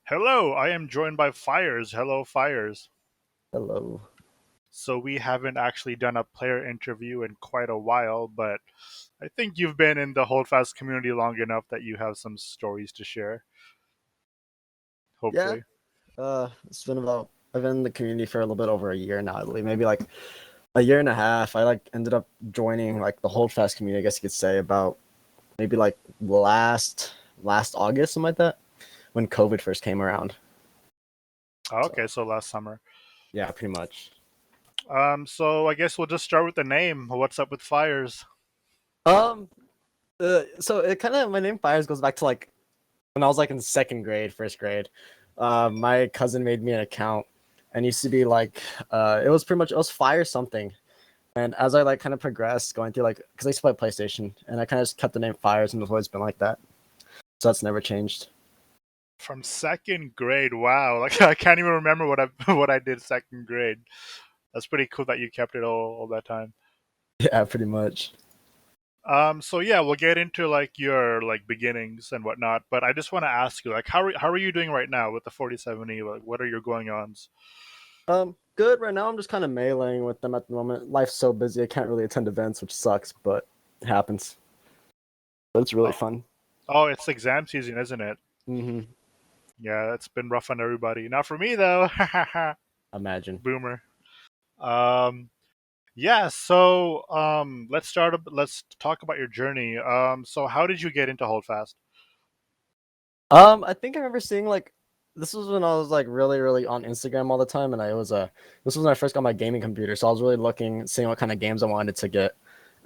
Hello, I am joined by Fires. Hello, Fires. Hello. So we haven't actually done a player interview in quite a while, but I think you've been in the Holdfast community long enough that you have some stories to share. Yeah, Hopefully. it's been about I've been in the community for a little bit over a year now, I believe. Maybe like a year and a half. I like ended up joining like the Holdfast community, I guess you could say, about maybe like last August, something like that, when COVID first came around. Oh, So okay, so last summer. yeah, pretty much. So I guess we'll just start with the name. What's up with Fires? Um, so it kind of my name Fires goes back to like when I was like in second grade, first grade. My cousin made me an account, and used to be like, it was pretty much it was Fire something. And as I like kind of progressed, going through like, because I used to play PlayStation, and I kind of just kept the name Fires, and it's always been like that. So that's never changed. From second grade. Wow, like I can't even remember what I what I did second grade. That's pretty cool that you kept it all that time. Yeah, pretty much. So yeah, we'll get into like your like beginnings and whatnot, but I just want to ask you, like, how are you doing right now with the 4070? Like, what are your going ons? Good. Right now, I'm just kind of meleeing with them at the moment. Life's so busy, I can't really attend events, which sucks, but it happens. But it's really Oh, fun. oh, it's exam season, isn't it? Mm-hmm. Yeah, it's been rough on everybody. Not for me though. Imagine. Boomer. Um, yeah. Let's talk about your journey. So how did you get into Holdfast? I think I remember seeing like this was when I was like really on Instagram all the time, and I was this was when I first got my gaming computer, so I was really looking, seeing what kind of games I wanted to get.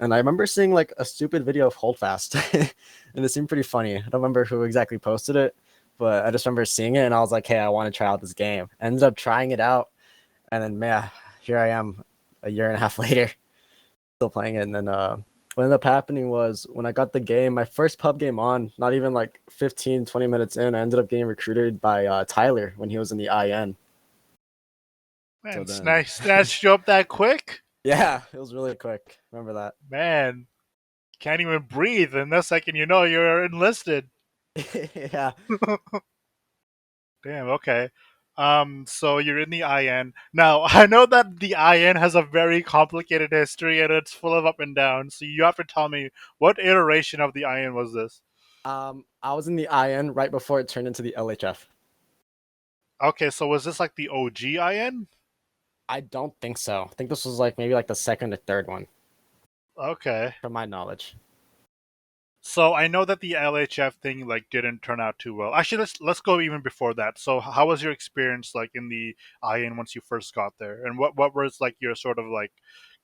And I remember seeing like a stupid video of Holdfast, and it seemed pretty funny. I don't remember who exactly posted it, but I just remember seeing it, and I was like, "Hey, I want to try out this game." I ended up trying it out, and then man, here I am, a year and a half later, still playing it. And then what ended up happening was when I got the game, my first pub game on, not even like 15, 20 minutes in, I ended up getting recruited by Tyler when he was in the IN. So Man, then, snatched you up that quick? yeah, it was really quick. Remember that? Man, can't even breathe, and the second you know you're enlisted. Yeah. Damn. Okay. So you're in the IN now. I know that the IN has a very complicated history and it's full of up and down. So you have to tell me what iteration of the IN was this? I was in the IN right before it turned into the LHF. Okay, so was this like the OG IN? I don't think so. I think this was like maybe like the second or third one, Okay. from my knowledge. So I know that the LHF thing like didn't turn out too well. Actually, let's go even before that. So how was your experience like in the IN once you first got there, and what was like your sort of like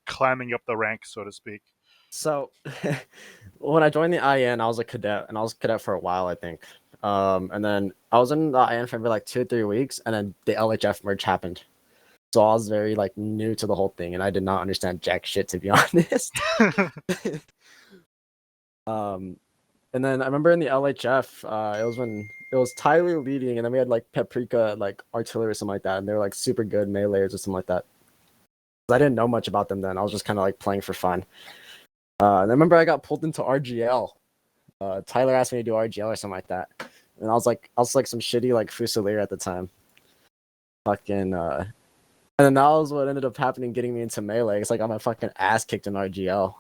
climbing up the ranks, so to speak? So when I joined the IN, I was a cadet, and I was a cadet for a while, I think. And then I was in the IN for maybe like 2 or 3 weeks, and then the LHF merge happened. So I was very like new to the whole thing, and I did not understand jack shit, to be honest. um, and then I remember in the LHF, it was when it was Tyler leading, and then we had like Paprika, like artillery or something like that, and they were like super good meleeers or something like that. I didn't know much about them then. I was just kind of like playing for fun. And I remember I got pulled into RGL. Tyler asked me to do RGL or something like that, and I was like some shitty like Fusilier at the time. Fucking and then that was what ended up happening, getting me into melee. It's like I'm a fucking ass kicked in RGL.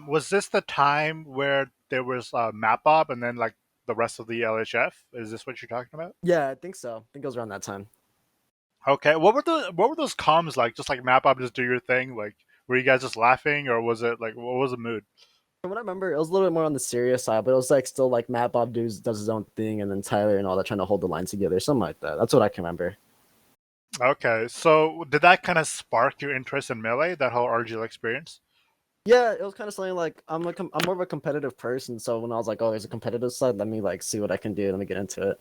Was this the time where there was Mapbob and then like the rest of the LHF? Is this what you're talking about? Yeah, I think so. I think it was around that time. Okay, what were those comms like? Just like Mapbob, just do your thing. Like, were you guys just laughing, or was it like what was the mood? From what I remember, it was a little bit more on the serious side, but it was like still like Matt Bob does his own thing, and then Tyler and all that trying to hold the lines together, something like that. That's what I can remember. Okay, so did that kind of spark your interest in melee? That whole RGL experience? Yeah, it was kind of something like I'm more of a competitive person, so when I was like, oh, there's a competitive side, let me like see what I can do, let me get into it.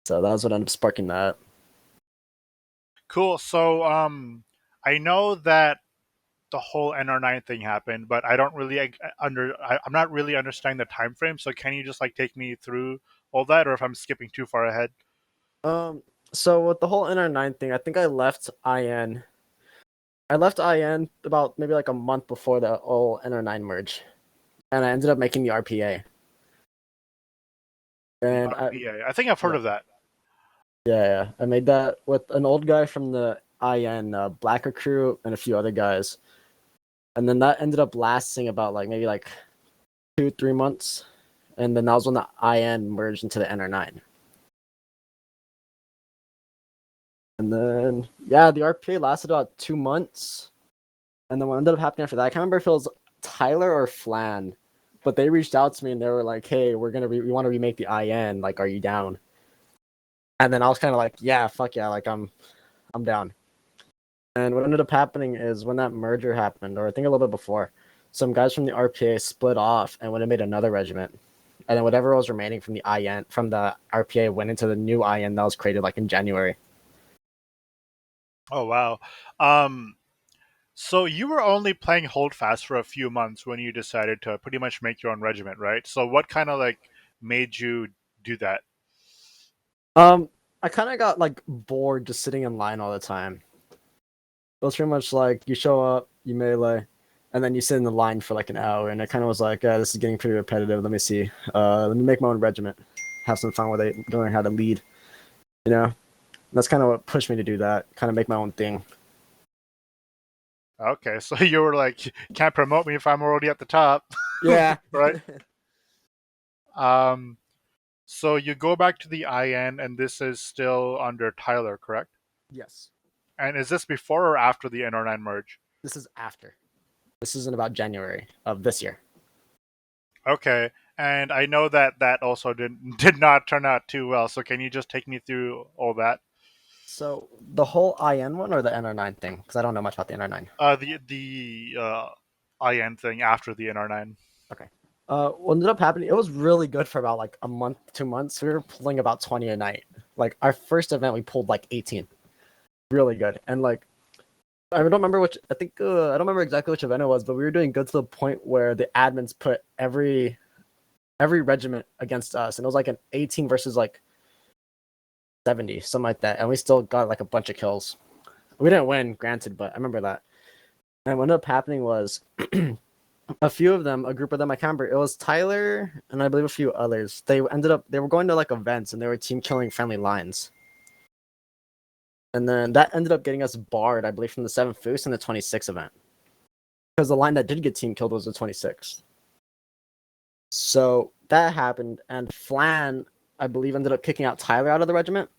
So that was what ended up sparking that. Cool. So I know that the whole NR9 thing happened, but I don't really I'm not really understanding the time frame. So can you just like take me through all that, or if I'm skipping too far ahead? Um, so with the whole NR9 thing, I think I left IN. I left IN about maybe like a month before the whole NR9 merge, and I ended up making the RPA. The And RPA. I think I've heard yeah, of that. yeah, I made that with an old guy from the IN, Black Recruit, and a few other guys. And then that ended up lasting about like maybe like 2 3 months, and then that was when the IN merged into the NR9. And then yeah, the RPA lasted about 2 months, and then what ended up happening after that, I can't remember if it was Tyler or Flan, but they reached out to me and they were like, "Hey, we want to remake the IN. Like, are you down?" And then I was kind of like, "Yeah, fuck yeah, like I'm down." And what ended up happening is when that merger happened, or I think a little bit before, some guys from the RPA split off and went and made another regiment. And then whatever was remaining from the IN from the RPA went into the new IN that was created like in January. Oh wow. Um, so you were only playing Holdfast for a few months when you decided to pretty much make your own regiment, right? So what kind of like made you do that? I kind of got like bored just sitting in line all the time. It was pretty much like you show up, you melee, and then you sit in the line for like an hour. And I kind of was like, this is getting pretty repetitive. Let me see. Let me make my own regiment, have some fun with it, learn how to lead. You know, and that's kind of what pushed me to do that. Kind of make my own thing. Okay, so you were like, can't promote me if I'm already at the top, Yeah. right? Um, so you go back to the IN, and this is still under Tyler, correct? Yes. And is this before or after the NR9 merge? This is after. This is in about January of this year. Okay, and I know that that also did not turn out too well. So can you just take me through all that? So the whole IN one or the NR9 thing? Because I don't know much about the NR9. The IN thing after the NR9. Okay. What ended up happening? It was really good for about like a month, 2 months. We were pulling about 20 a night. Like our first event, we pulled like 18. Really good. And like I don't remember which. I think I don't remember exactly which event it was, but we were doing good to the point where the admins put every regiment against us, and it was like an 18 versus like 70, something like that, and we still got like a bunch of kills. We didn't win, granted, but I remember that. And what ended up happening was a few of them, a group of them, I can't remember. It was Tyler and I believe a few others. They were going to like events and they were team killing friendly lines. And then that ended up getting us barred, I believe, from the 7th Foos and the 26th event. Because the line that did get team killed was the 26th. So that happened, and Flan, I believe, ended up kicking out Tyler out of the regiment.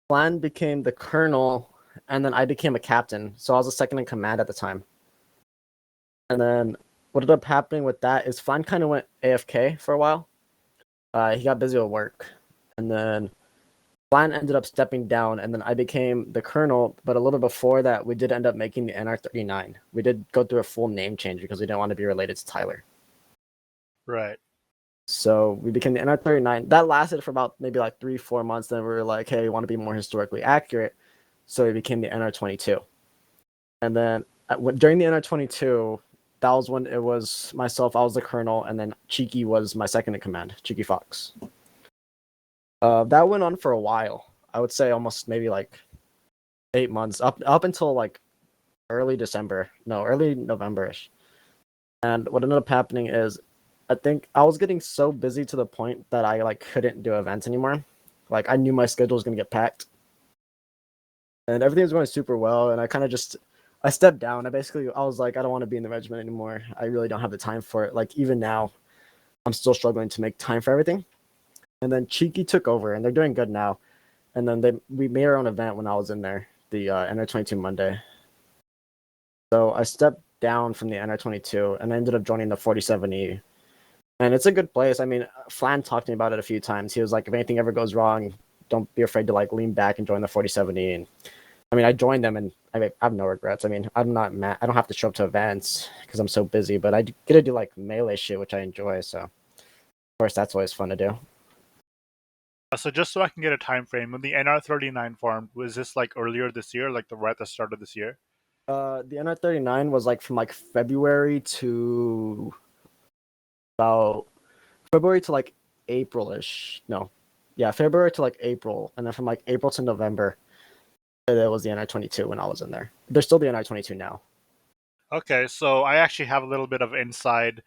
Flan became the colonel, and then I became a captain. So I was a second in command at the time. And then what ended up happening with that is Flan kind of went AFK for a while. He got busy with work, and then Flan ended up stepping down, and then I became the colonel. But a little before that, we did end up making the NR39. We did go through a full name change because we didn't want to be related to Tyler. Right. So we became the NR39. That lasted for about maybe like 3 4 months. Then we were like, hey, we want to be more historically accurate. So we became the NR22. And then during the NR22, that was when it was myself, I was the colonel, and then Cheeky was my second in command, Cheeky Fox. That went on for a while. I would say almost maybe like 8 months, up until like early December. No, early November-ish. And what ended up happening is I think I was getting so busy to the point that I like couldn't do events anymore. Like I knew my schedule was gonna get packed, and everything was going super well. And I kind of just I stepped down. I was like, I don't want to be in the regiment anymore. I really don't have the time for it. Like even now, I'm still struggling to make time for everything. And then Cheeky took over, and they're doing good now. And then we made our own event when I was in there, the NR22 Monday. So I stepped down from the NR22, and I ended up joining the 47E. And it's a good place. I mean, Flan talked to me about it a few times. He was like, if anything ever goes wrong, don't be afraid to like lean back and join the 47E. And I mean, I joined them, and I have no regrets. I mean, I'm not mad. I don't have to show up to events because I'm so busy, but I get to do like melee shit, which I enjoy. So, of course, that's always fun to do. So just so I can get a time frame, when the NR39 formed, was this like earlier this year, like the right at the start of this year? The NR39 was like from like February to about February to like April-ish. No, yeah, February to like April, and then from like April to November, that was the NR22 when I was in there. There's still the NR22 now. Okay, so I actually have a little bit of inside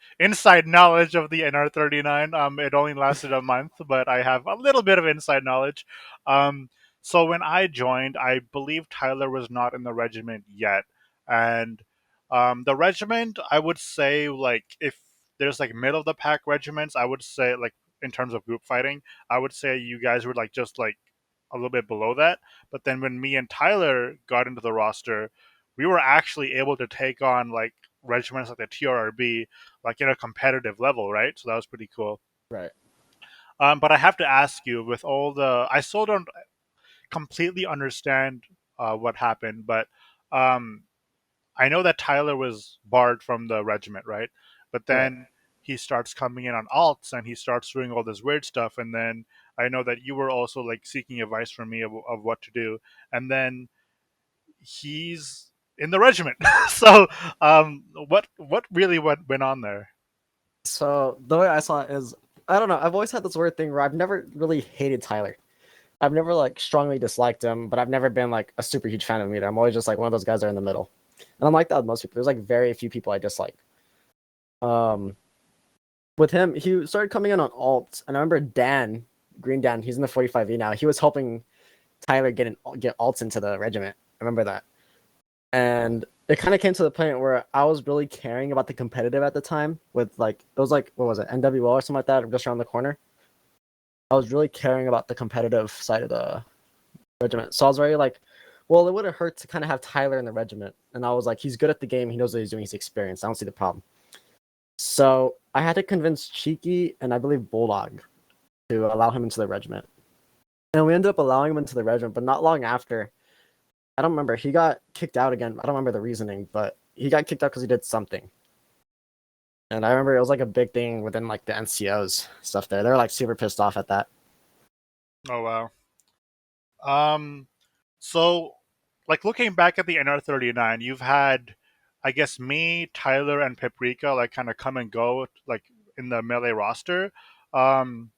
knowledge of the NR39. It only lasted a month, but I have a little bit of inside knowledge. Um, so when I joined, I believe Tyler was not in the regiment yet, and the regiment, I would say, like if there's like middle of the pack regiments, I would say like in terms of group fighting, I would say you guys were like just like a little bit below that. But then when me and Tyler got into the roster, we were actually able to take on like regiments like the TRRB like in a competitive level, right? So that was pretty cool. Right. But I have to ask you, with all the, I still don't completely understand what happened, but um, I know that Tyler was barred from the regiment, right? But Right. then he starts coming in on alts and he starts doing all this weird stuff. And then I know that you were also like seeking advice from me of what to do. And then he's in the regiment. So, what really went on there? So the way I saw it is, I don't know. I've always had this weird thing where I've never really hated Tyler. I've never like strongly disliked him, but I've never been like a super huge fan of him either. I'm always just like one of those guys that are in the middle, and I'm like that with most people. There's like very few people I dislike. Um, with him, he started coming in on alt, and I remember Dan, Green Dan, he's in the 45E now. He was helping Tyler get alts into the regiment. I remember that, and it kind of came to the point where I was really caring about the competitive at the time. With like it was like what was it, NWL or something like that, just around the corner. I was really caring about the competitive side of the regiment. So I was very like, well, it wouldn't hurt to kind of have Tyler in the regiment. And I was like, he's good at the game. He knows what he's doing. He's experienced. I don't see the problem. So I had to convince Cheeky and I believe Bulldog to allow him into the regiment. And we ended up allowing him into the regiment, but not long after, I don't remember. He got kicked out again. I don't remember the reasoning, but he got kicked out because he did something. And I remember it was like a big thing within like the NCOs stuff there. They were like super pissed off at that. Oh wow. Um, so like looking back at the NR39, you've had, I guess, me, Tyler, and Paprika like kind of come and go like in the melee roster. Um,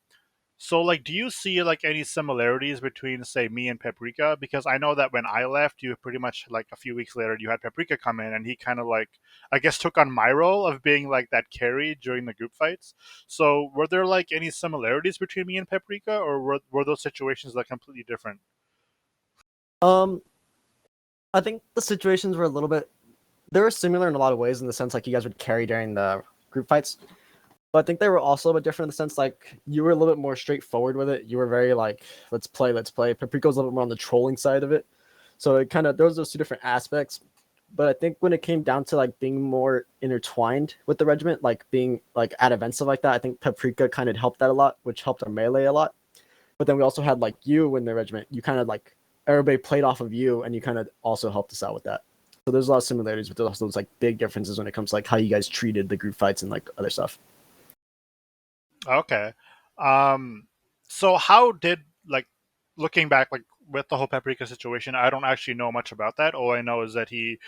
So, like, do you see like any similarities between, say, me and Paprika? Because I know that when I left, you pretty much like a few weeks later, you had Paprika come in, and he kind of like, I guess, took on my role of being like that carry during the group fights. So, were there like any similarities between me and Paprika, or were those situations like completely different? Um, I think the situations were a little bit they were similar in a lot of ways in the sense like you guys would carry during the group fights. But I think they were also a bit different in the sense like you were a little bit more straightforward with it. You were very like, let's play, let's play. Paprika was a little bit more on the trolling side of it. So it kind of there was those two different aspects. But I think when it came down to like being more intertwined with the regiment, like being like at events stuff like that, I think Paprika kind of helped that a lot, which helped our melee a lot. But then we also had like you in the regiment. You kind of like everybody played off of you, and you kind of also helped us out with that. So there's a lot of similarities, but there's also those like big differences when it comes to like how you guys treated the group fights and like other stuff. Okay. Um, so how did like looking back like with the whole Paprika situation, I don't actually know much about that. All I know is that he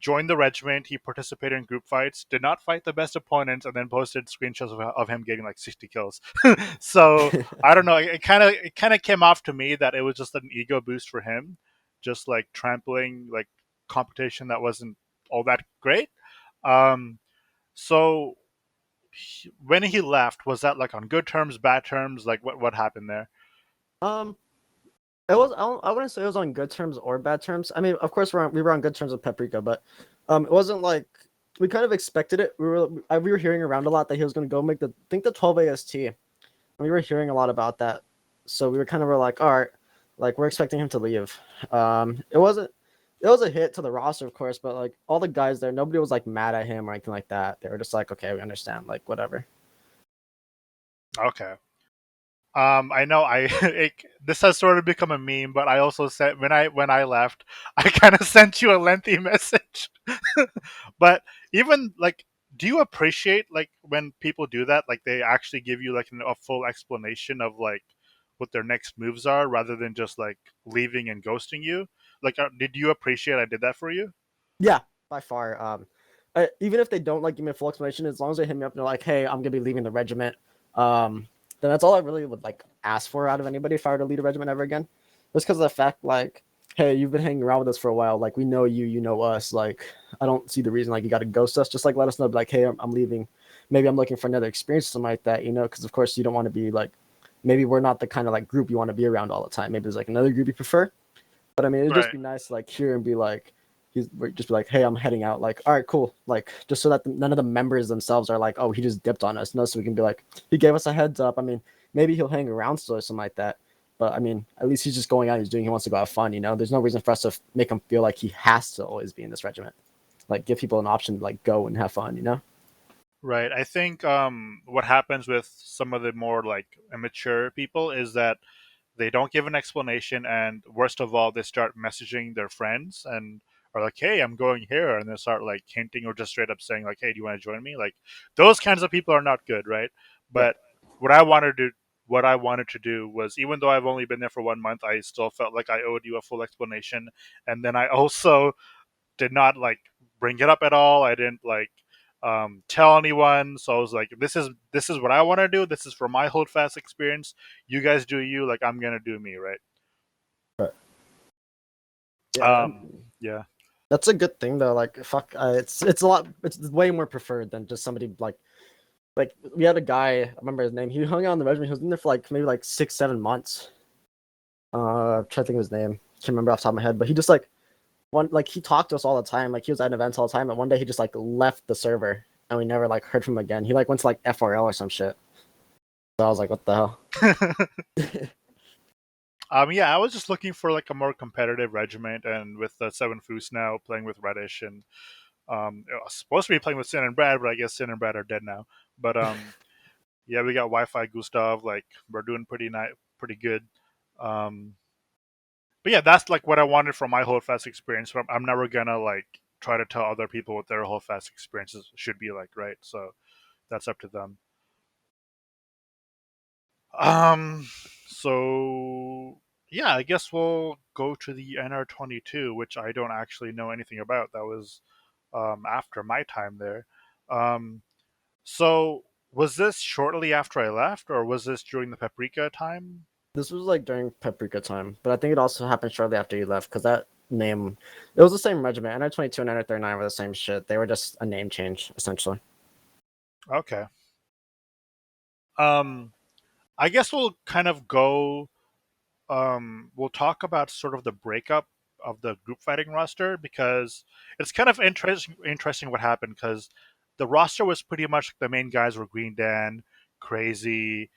joined the regiment. He participated in group fights, did not fight the best opponents, and then posted screenshots of him getting like 60 kills. So I don't know. It kind of came off to me that it was just an ego boost for him, just like trampling like competition that wasn't all that great. Um, so when he left, was that like on good terms, bad terms? Like what happened there? um, it was I wouldn't say it was on good terms or bad terms. I mean, of course we were on good terms with Paprika, but it wasn't like we kind of expected it. We were hearing around a lot that he was going to go make the I think the 12 AST. And we were hearing a lot about that, so we were kind of were like, all right, like we're expecting him to leave. It wasn't. It was a hit to the roster, of course, but like all the guys there, nobody was like mad at him or anything like that. They were just like, okay, we understand, like whatever. Okay. I know this has sort of become a meme, but I also said when I left, I kind of sent you a lengthy message. But even like, do you appreciate like when people do that? Like they actually give you like a full explanation of like what their next moves are, rather than just like leaving and ghosting you. Like, did you appreciate I did that for you? Yeah, by far. Even if they don't like give me a full explanation, as long as they hit me up and they're like, "Hey, I'm gonna be leaving the regiment," then that's all I really would like ask for out of anybody if I were to lead a regiment ever again. Just because of the fact, like, hey, you've been hanging around with us for a while. Like we know you, you know us. Like I don't see the reason like you got to ghost us. Just like let us know. Be like, hey, I'm leaving. Maybe I'm looking for another experience, something like that. You know, because of course you don't want to be like, maybe we're not the kind of like group you want to be around all the time. Maybe there's like another group you prefer. But I mean, it'd just Right. be nice to like hear and be like, just be like, hey, I'm heading out. Like, all right, cool. Like, just so that none of the members themselves are like, oh, he just dipped on us. No, so we can be like, he gave us a heads up. I mean, maybe he'll hang around still or something like that. But I mean, at least he's just going out. He's doing. He wants to go have fun. You know, there's no reason for us to make him feel like he has to always be in this regiment. Like, give people an option to like go and have fun. You know. Right. I think what happens with some of the more like immature people is that they don't give an explanation, and worst of all, they start messaging their friends and are like, "Hey, I'm going here," and they start like hinting or just straight up saying like, "Hey, do you want to join me?" Like those kinds of people are not good, right? Right. But what I wanted to what I wanted to do was, even though I've only been there for 1 month, I still felt like I owed you a full explanation, and then I also did not like bring it up at all. I didn't like tell anyone. So I was like, this is what I want to do. This is for my Holdfast experience. You guys do you. Like I'm gonna do me, right? Right. Yeah. Um, yeah, That's a good thing though. Like, fuck, it's a lot. It's way more preferred than just somebody like we had a guy. I remember his name. He hung out in the regiment. He was in there for like maybe like 6 7 months. I'm trying to think of his name. Can't remember off the top of my head. But he just like one like he talked to us all the time. Like he was at events all the time. And one day he just like left the server, and we never like heard from him again. He like went to like FRL or some shit. So I was like, what the hell? yeah. I was just looking for like a more competitive regiment, and with the Seven Foos now playing with Reddish, and I was supposed to be playing with Sin and Brad, but I guess Sin and Brad are dead now. But yeah, we got Wi-Fi Gustav. Like we're doing pretty good. Um, but yeah, that's like what I wanted from my Holdfast experience. But I'm never gonna like try to tell other people what their Holdfast experiences should be like, right? So that's up to them. Um, so yeah, I guess we'll go to the NR22, which I don't actually know anything about. That was after my time there. Um, so was this shortly after I left, or was this during the Paprika time? This was like during Paprika time, but I think it also happened shortly after you left because that name, it was the same regiment. NR 22 and NR 39 were the same shit. They were just a name change essentially. Okay. Um, I guess we'll kind of go we'll talk about sort of the breakup of the group fighting roster, because it's kind of interesting what happened, because the roster was pretty much the main guys were Green Dan, Crazy,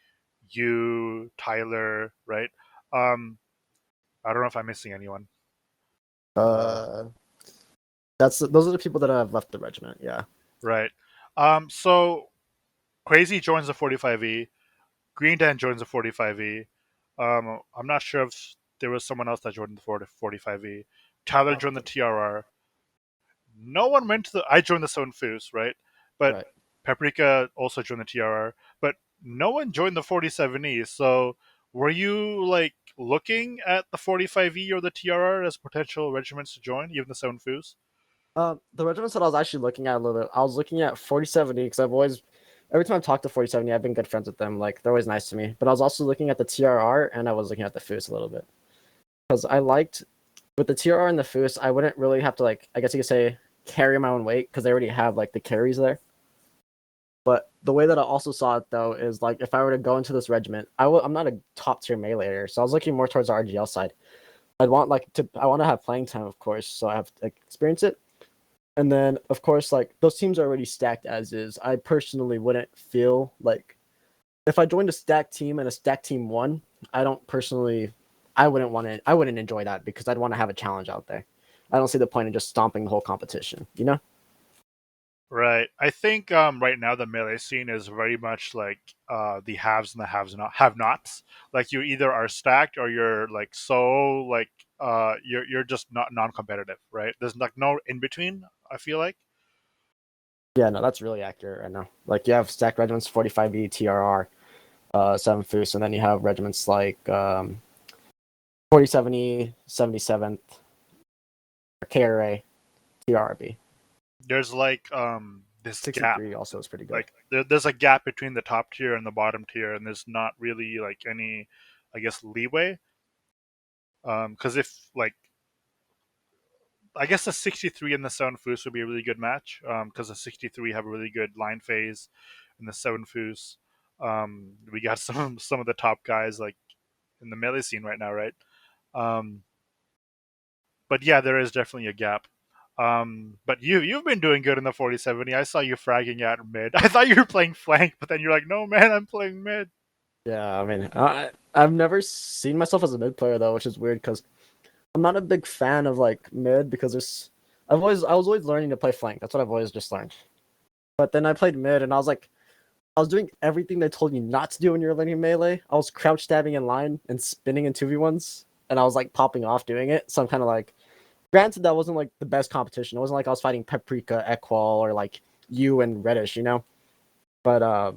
you, Tyler, right? Um, I don't know if I'm missing anyone. Uh, Uh, those are the people that have left the regiment. Yeah. right. So Crazy joins the 45E. Green Dan joins the 45E. I'm not sure if there was someone else that joined the 45E. Tyler I don't joined the think. TRR. No one went to the. I joined the Seven Foos, right? But Right. Paprika also joined the TRR. But no one joined the 47E. So were you like looking at the 45E or the TRR as potential regiments to join, even the Seven Foos? The regiments that I was actually looking at a little bit, I was looking at 4070 because I've always, every time I've talked to 4070, I've been good friends with them. Like they're always nice to me. But I was also looking at the TRR and I was looking at the FOOS a little bit because I liked with the TRR and the FOOS, I wouldn't really have to like, I guess you could say, carry my own weight because they already have like the carries there. But the way that I also saw it though is like if I were to go into this regiment, I'm not a top tier meleeer, so I was looking more towards the RGL side. I want to have playing time, of course, so I have to like, experience it. And then, of course, like those teams are already stacked as is. I personally wouldn't feel like if I joined a stacked team and a stacked team won, I don't personally, I wouldn't want to, I wouldn't enjoy that because I'd want to have a challenge out there. I don't see the point in just stomping the whole competition, you know? Right. I think right now the melee scene is very much like the haves and the have nots. Like you either are stacked or you're like so like you're just not non-competitive, right? There's like no in between, I feel like. Yeah, no, that's really accurate right now. Like you have stacked regiments, 45B, TRR, 7 Foos, and then you have regiments like 4070, 77th, KRA, TRB. There's like this gap. 63 also is pretty good. Like there's a gap between the top tier and the bottom tier, and there's not really like any, I guess, leeway. Because if like I guess the 63 and the 7 Foos would be a really good match because the 63 have a really good line phase, and the 7 Foos, we got some of the top guys like in the melee scene right now, right? Um, but yeah, there is definitely a gap. But you've been doing good in the 4070. I saw you fragging at mid. I thought you were playing flank, but then you're like, no man, I'm playing mid. Yeah, I mean, I've never seen myself as a mid player though, which is weird because I'm not a big fan of like mid because there's I was always learning to play flank. That's what I've always just learned. But then I played mid and I was like I was doing everything they told you not to do when you're learning melee. I was crouch stabbing in line and spinning in 2v1s and I was like popping off doing it. So I'm kind of like granted that wasn't like the best competition. It wasn't like I was fighting Paprika, Equal or like you and Reddish, you know? But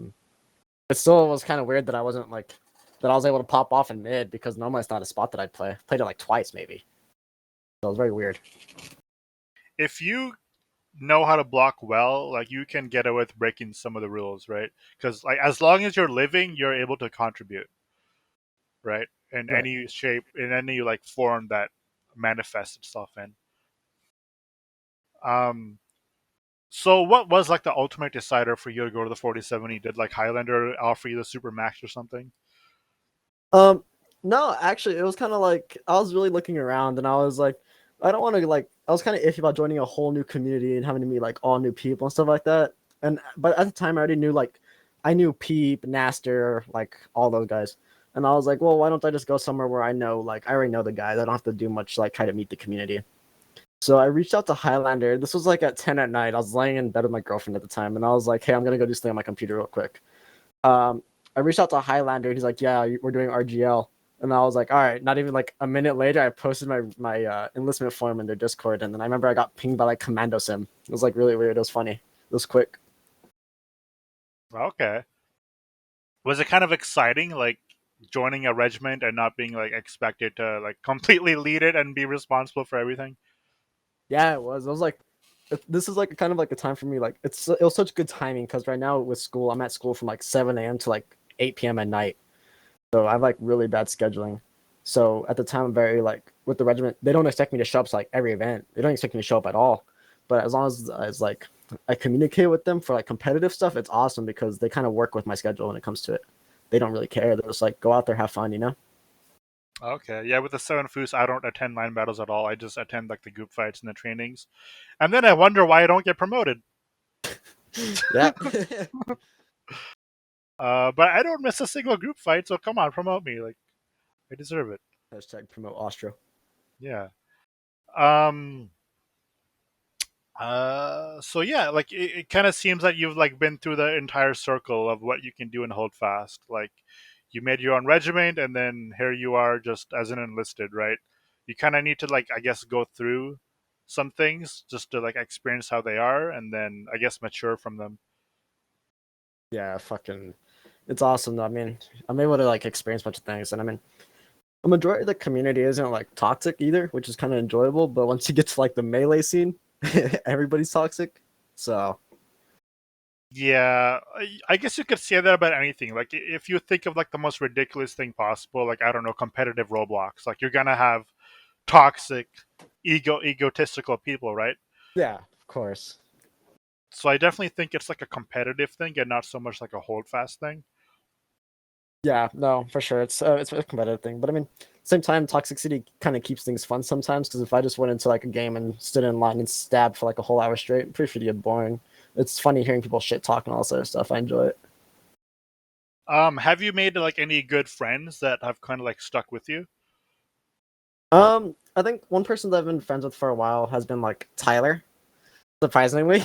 it still was kind of weird that I wasn't like that I was able to pop off in mid because normally it's not a spot that I'd play. I played it like twice maybe. So it was very weird. If you know how to block well, like you can get away with breaking some of the rules, right? Because like as long as you're living, you're able to contribute, right? In Right. any shape, in any like form that manifests itself in. Um, so what was like the ultimate decider for you to go to the 4070? Did like Highlander offer you the super max or something? Um, no, actually, it was kind of like I was really looking around, and I was like, I don't want to like. I was kind of iffy about joining a whole new community and having to meet like all new people and stuff like that. And but at the time, I already knew like, I knew Peep, Naster, like all those guys. And I was like, well, why don't I just go somewhere where I know, like, I already know the guys. I don't have to do much, like, try to meet the community. So I reached out to Highlander. This was like at 10 at night. I was laying in bed with my girlfriend at the time, and I was like, hey, I'm gonna go do something on my computer real quick. Um, I reached out to Highlander. He's like, yeah, we're doing RGL. And I was like, all right. Not even like a minute later, I posted my enlistment form in their Discord, and then I remember I got pinged by like Commando Sim. It was like really weird. It was funny. It was quick. Okay. Was it kind of exciting, like joining a regiment and not being like expected to like completely lead it and be responsible for everything? Yeah, it was. I was like, this is like kind of like a time for me. Like it was such good timing because right now with school, I'm at school from like 7 a.m. to like 8 p.m. at night. So I have like really bad scheduling. So at the time, I'm very like with the regiment, they don't expect me to show up to like every event. They don't expect me to show up at all. But as long as like I communicate with them for like competitive stuff, it's awesome because they kind of work with my schedule when it comes to it. They don't really care. They're just like go out there, have fun, you know? Okay, yeah. With the Seven Foos, I don't attend line battles at all. I just attend like the group fights and the trainings, and then I wonder why I don't get promoted. Yeah. But I don't miss a single group fight, so come on, promote me. Like I deserve it. Hashtag promote Austro. Yeah. Um. So yeah, like it kind of seems that you've like been through the entire circle of what you can do in Hold Fast. Like you made your own regiment, and then here you are just as an enlisted, right? You kind of need to like I guess go through some things just to like experience how they are, and then I guess mature from them. Yeah, fucking, it's awesome. Though. I mean, I'm able to like experience a bunch of things, and I mean, a majority of the community isn't like toxic either, which is kind of enjoyable. But once you get to like the melee scene, everybody's toxic. So Yeah, I guess you could say that about anything. Like if you think of like the most ridiculous thing possible, like I don't know, competitive Roblox, like you're gonna have toxic, egotistical people, right? yeah, of course. So I definitely think it's like a competitive thing and not so much like a hold fast thing. Yeah, no, for sure. It's a competitive thing, but I mean, same time, toxicity kind of keeps things fun sometimes. Because if I just went into like a game and stood in line and stabbed for like a whole hour straight, pretty sure get boring. It's funny hearing people shit talk and all this other stuff. I enjoy it. Have you made like any good friends that have kind of like stuck with you? I think one person that I've been friends with for a while has been like Tyler, surprisingly.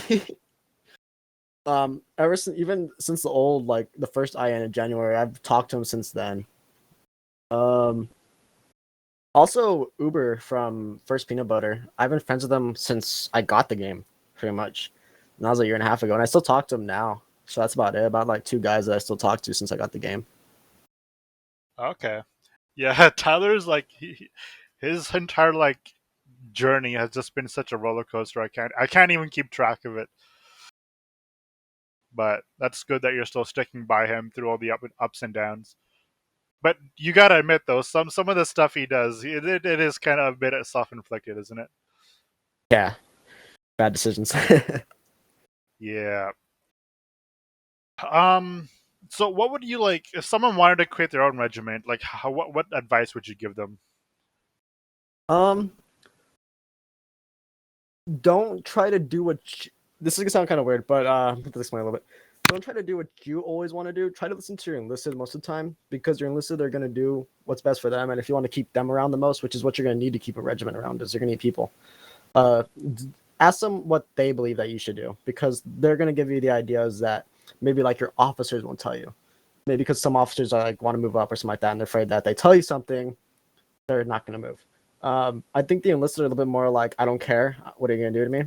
Ever since even since the old like the first IN in January, I've talked to him since then. Um, Also Uber from First Peanut Butter. I've been friends with him since I got the game, pretty much. And that was a year and a half ago, and I still talk to him now. So that's about it. About like two guys that I still talk to since I got the game. Okay, yeah, Tyler's like his entire like journey has just been such a roller coaster. I can't even keep track of it. But that's good that you're still sticking by him through all the ups and downs. But you gotta admit though, some of the stuff he does, it is kind of a bit self inflicted, isn't it? Yeah, bad decisions. Yeah. Um. So, what would you like if someone wanted to create their own regiment? Like, what advice would you give them? um, don't try to do this is gonna sound kind of weird, but to explain a little bit. Don't try to do what you always want to do. Try to listen to your enlisted most of the time because your enlisted are gonna do what's best for them, and if you want to keep them around the most, which is what you're gonna need to keep a regiment around, is you're gonna need people. Uh, Ask them what they believe that you should do because they're gonna give you the ideas that maybe like your officers won't tell you. Maybe because some officers are like want to move up or something like that, and they're afraid that they tell you something, they're not gonna move. I think the enlisted are a little bit more like, I don't care. What are you gonna do to me?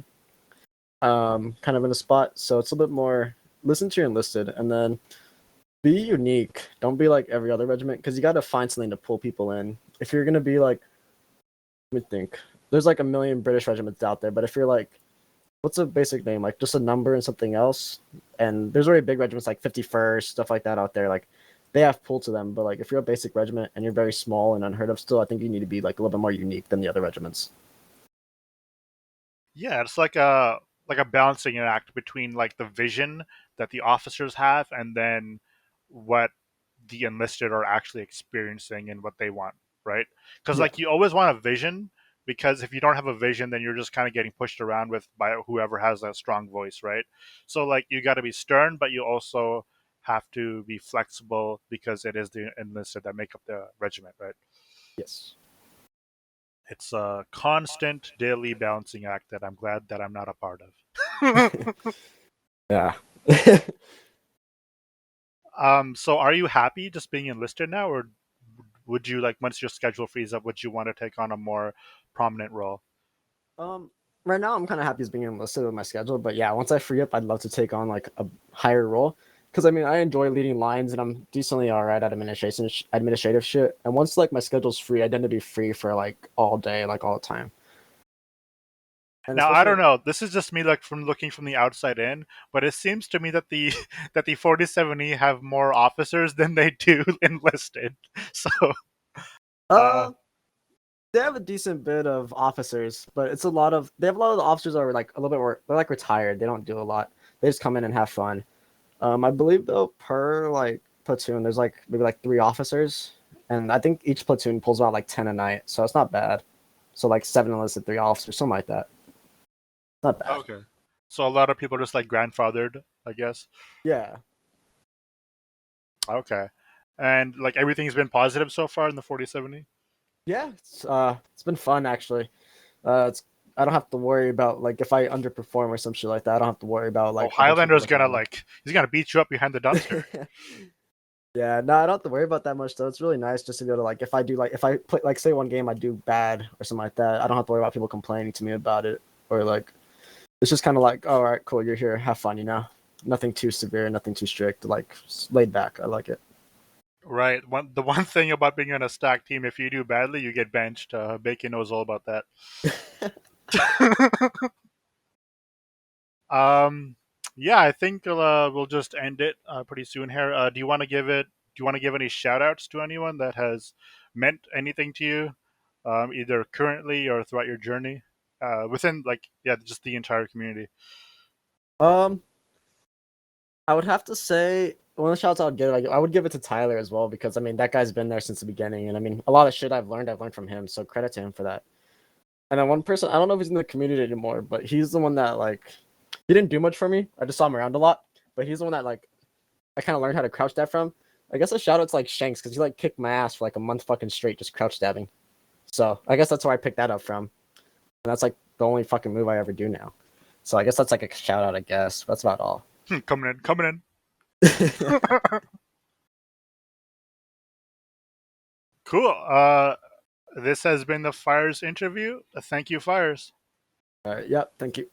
Kind of in a spot. So it's a bit more listen to your enlisted and then be unique. Don't be like every other regiment because you got to find something to pull people in. If you're gonna be like, let me think. There's like a million British regiments out there, but if you're like, what's a basic name? Like just a number and something else. And there's already big regiments like 51st stuff like that out there. Like they have pull to them, but like if you're a basic regiment and you're very small and unheard of, still, I think you need to be like a little bit more unique than the other regiments. Yeah, it's like a balancing act between like the vision that the officers have and then what the enlisted are actually experiencing and what they want, right? Because Yeah. like you always want a vision because if you don't have a vision, then you're just kind of getting pushed around with by whoever has a strong voice, right? So like you got to be stern, but you also have to be flexible because it is the enlisted that make up the regiment, right? Yes. It's a constant daily balancing act that I'm glad that I'm not a part of. Yeah. So are you happy just being enlisted now, or would you like once your schedule frees up, would you want to take on a more prominent role? Um, right now I'm kind of happy as being enlisted with my schedule, but yeah, once I free up, I'd love to take on like a higher role because I mean I enjoy leading lines and I'm decently all right at administrative shit. And once like my schedule's free, I tend to be free for like all day, like all the time, and Now I especially don't know. This is just me like from looking from the outside in, but it seems to me that the that the 47E have more officers than they do enlisted. So uh uh they have a decent bit of officers, but it's a lot of they have a lot of the officers are like a little bit more they're like retired. They don't do a lot. They just come in and have fun. I believe though per like platoon, there's like maybe like 3 officers, and I think each platoon pulls about like 10 a night, so it's not bad. So like 7 enlisted, 3 officers, something like that. Not bad. okay. So a lot of people are just like grandfathered, I guess. Yeah, Okay. And like everything's been positive so far in the 4070? yeah. It's been fun actually. It's I don't have to worry about like if I underperform or some shit like that. I don't have to worry about Oh, like other people Highlander's looking gonna at me. like he's gonna beat you up behind the dumpster. Yeah, no, I don't have to worry about that much though. It's really nice just to be able to like if I play like say one game I do bad or something like that, I don't have to worry about people complaining to me about it or like it's just kind of like, oh, all right, cool, you're here, have fun, you know. Nothing too severe, nothing too strict, like laid back. I like it. Right. The one thing about being on a stack team, if you do badly, you get benched. Bacon knows all about that. um, yeah, I think we'll just end it pretty soon here. Do you want to give it? Do you want to give any shout outs to anyone that has meant anything to you, either currently or throughout your journey, within like yeah, just the entire community? um, I would have to say one of the shouts I would give, I would give it to Tyler as well because I mean that guy's been there since the beginning, and I mean a lot of shit I've learned from him. So credit to him for that. And then one person, I don't know if he's in the community anymore, but he's the one that like he didn't do much for me. I just saw him around a lot, but he's the one that like I kind of learned how to crouch stab from. I guess a shout out to like Shanks because he like kicked my ass for like a month fucking straight just crouch stabbing. So I guess that's where I picked that up from. And that's like the only fucking move I ever do now. So I guess that's like a shout out, I guess. That's about all. Coming in, coming in. Cool. This has been the Fires interview. Thank you, Fires. All right. Yep. Thank you.